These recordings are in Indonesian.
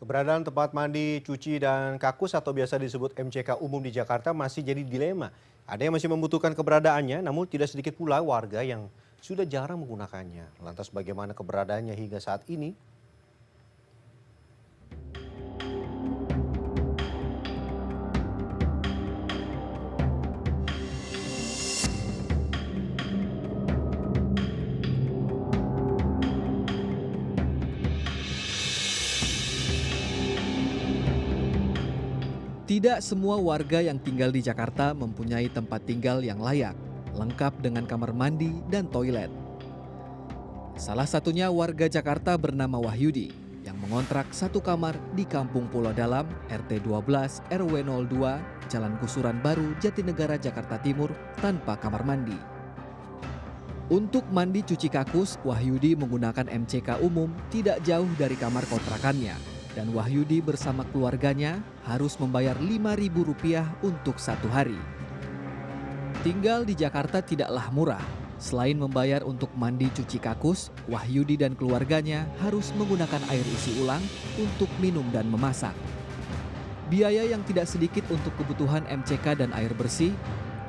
Keberadaan tempat mandi, cuci, dan kakus atau biasa disebut MCK umum di Jakarta masih jadi dilema. Ada yang masih membutuhkan keberadaannya, namun tidak sedikit pula warga yang sudah jarang menggunakannya. Lantas bagaimana keberadaannya hingga saat ini? Tidak semua warga yang tinggal di Jakarta mempunyai tempat tinggal yang layak, lengkap dengan kamar mandi dan toilet. Salah satunya warga Jakarta bernama Wahyudi yang mengontrak satu kamar di Kampung Pulau Dalam, RT 12, RW 02, Jalan Kusuran Baru, Jatinegara, Jakarta Timur, tanpa kamar mandi. Untuk mandi cuci kakus, Wahyudi menggunakan MCK umum tidak jauh dari kamar kontrakannya. Dan Wahyudi bersama keluarganya harus membayar Rp5.000 untuk satu hari. Tinggal di Jakarta tidaklah murah. Selain membayar untuk mandi cuci kakus, Wahyudi dan keluarganya harus menggunakan air isi ulang untuk minum dan memasak. Biaya yang tidak sedikit untuk kebutuhan MCK dan air bersih,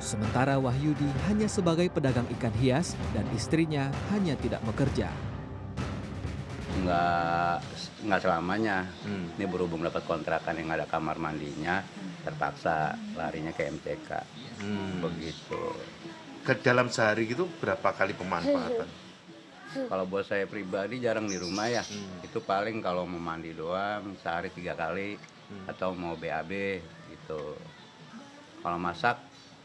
sementara Wahyudi hanya sebagai pedagang ikan hias dan istrinya hanya tidak bekerja. Nggak selamanya. Ini berhubung dapat kontrakan yang ada kamar mandinya, terpaksa larinya ke MCK. Begitu. Ke dalam sehari gitu berapa kali pemanfaatan? Kalau buat saya pribadi jarang di rumah ya. Itu paling kalau mau mandi doang sehari 3 kali atau mau BAB gitu. Kalau masak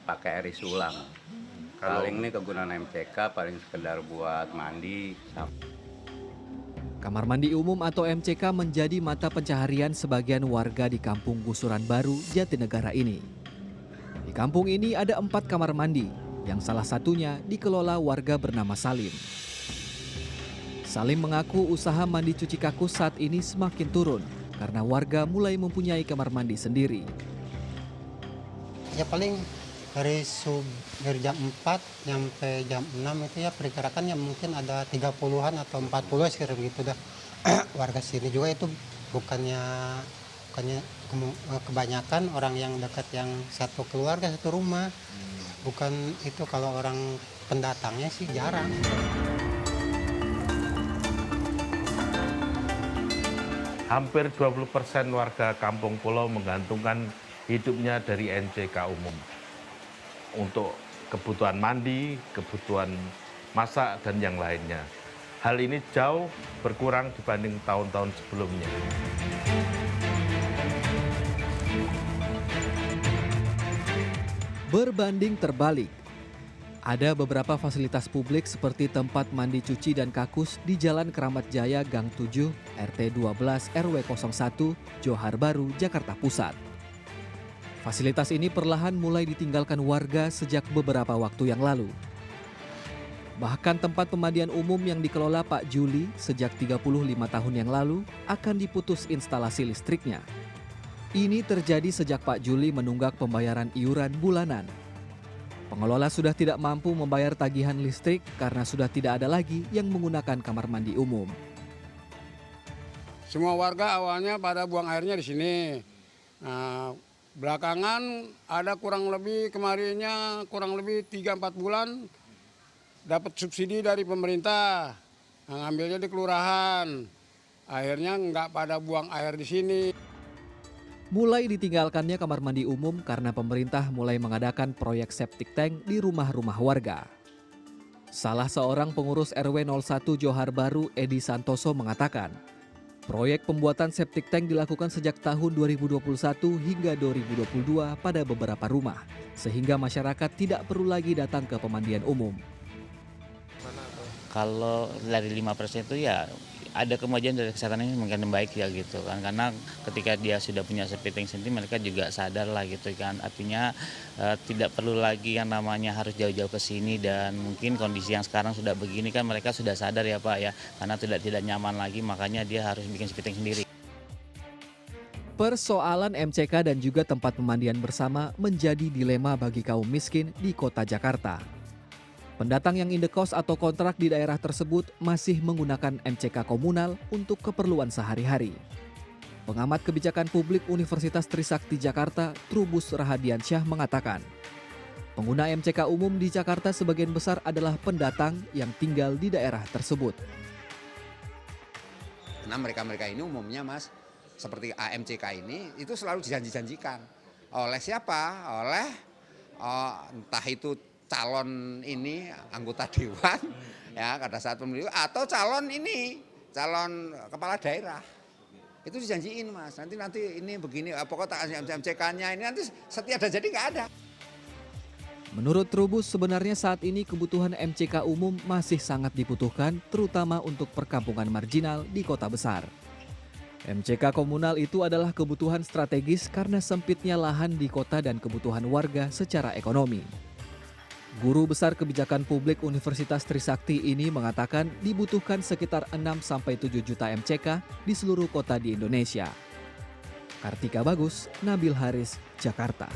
pakai air isi ulang. Paling ini kegunaan MCK paling sekedar buat mandi. Kamar mandi umum atau MCK menjadi mata pencaharian sebagian warga di Kampung Kusuran Baru, Jatinegara ini. Di kampung ini ada 4 kamar mandi, yang salah satunya dikelola warga bernama Salim. Salim mengaku usaha mandi cuci kakus saat ini semakin turun, karena warga mulai mempunyai kamar mandi sendiri. Ya paling dari jam 4 sampai jam 6 itu ya perkirakan ya mungkin ada 30-an atau 40 sekitar begitu dah. Warga sini juga itu bukannya kebanyakan orang yang dekat yang satu keluarga satu rumah. Bukan itu, kalau orang pendatangnya sih jarang. Hampir 20% warga Kampung Pulau menggantungkan hidupnya dari MCK umum. Untuk kebutuhan mandi, kebutuhan masak, dan yang lainnya. Hal ini jauh berkurang dibanding tahun-tahun sebelumnya. Berbanding terbalik, ada beberapa fasilitas publik seperti tempat mandi cuci dan kakus di Jalan Keramat Jaya Gang 7, RT 12 RW 01, Johar Baru, Jakarta Pusat. Fasilitas ini perlahan mulai ditinggalkan warga sejak beberapa waktu yang lalu. Bahkan tempat pemandian umum yang dikelola Pak Juli sejak 35 tahun yang lalu akan diputus instalasi listriknya. Ini terjadi sejak Pak Juli menunggak pembayaran iuran bulanan. Pengelola sudah tidak mampu membayar tagihan listrik karena sudah tidak ada lagi yang menggunakan kamar mandi umum. Semua warga awalnya pada buang airnya di sini. Belakangan ada kurang lebih 3-4 bulan dapat subsidi dari pemerintah, ngambilnya di kelurahan. Akhirnya nggak pada buang air di sini. Mulai ditinggalkannya kamar mandi umum karena pemerintah mulai mengadakan proyek septic tank di rumah-rumah warga. Salah seorang pengurus RW 01 Johar Baru, Edi Santoso, mengatakan, proyek pembuatan septic tank dilakukan sejak tahun 2021 hingga 2022 pada beberapa rumah, sehingga masyarakat tidak perlu lagi datang ke pemandian umum. Kalau dari 5% itu ya ada kemajuan dari kesehatan ini mungkin baik ya gitu kan, karena ketika dia sudah punya septic tank sendiri mereka juga sadar lah gitu kan, artinya tidak perlu lagi yang namanya harus jauh-jauh ke sini, dan mungkin kondisi yang sekarang sudah begini kan mereka sudah sadar ya Pak ya, karena tidak nyaman lagi makanya dia harus bikin septic tank sendiri. Persoalan MCK dan juga tempat pemandian bersama menjadi dilema bagi kaum miskin di kota Jakarta. Pendatang yang indekos atau kontrak di daerah tersebut masih menggunakan MCK komunal untuk keperluan sehari-hari. Pengamat kebijakan publik Universitas Trisakti Jakarta, Trubus Rahadiansyah mengatakan, pengguna MCK umum di Jakarta sebagian besar adalah pendatang yang tinggal di daerah tersebut. Nah mereka-mereka ini umumnya Mas, seperti AMCK ini itu selalu dijanji-janjikan. Oleh siapa? Oleh entah itu calon ini anggota dewan ya pada saat pemilu atau calon kepala daerah. Itu dijanjiin Mas, nanti ini begini, pokoknya MCK-nya ini nanti setia ada jadi nggak ada. Menurut Trubus, sebenarnya saat ini kebutuhan MCK umum masih sangat dibutuhkan, terutama untuk perkampungan marginal di kota besar. MCK komunal itu adalah kebutuhan strategis karena sempitnya lahan di kota dan kebutuhan warga secara ekonomi. Guru Besar Kebijakan Publik Universitas Trisakti ini mengatakan dibutuhkan sekitar 6-7 juta MCK di seluruh kota di Indonesia. Kartika Bagus, Nabil Haris, Jakarta.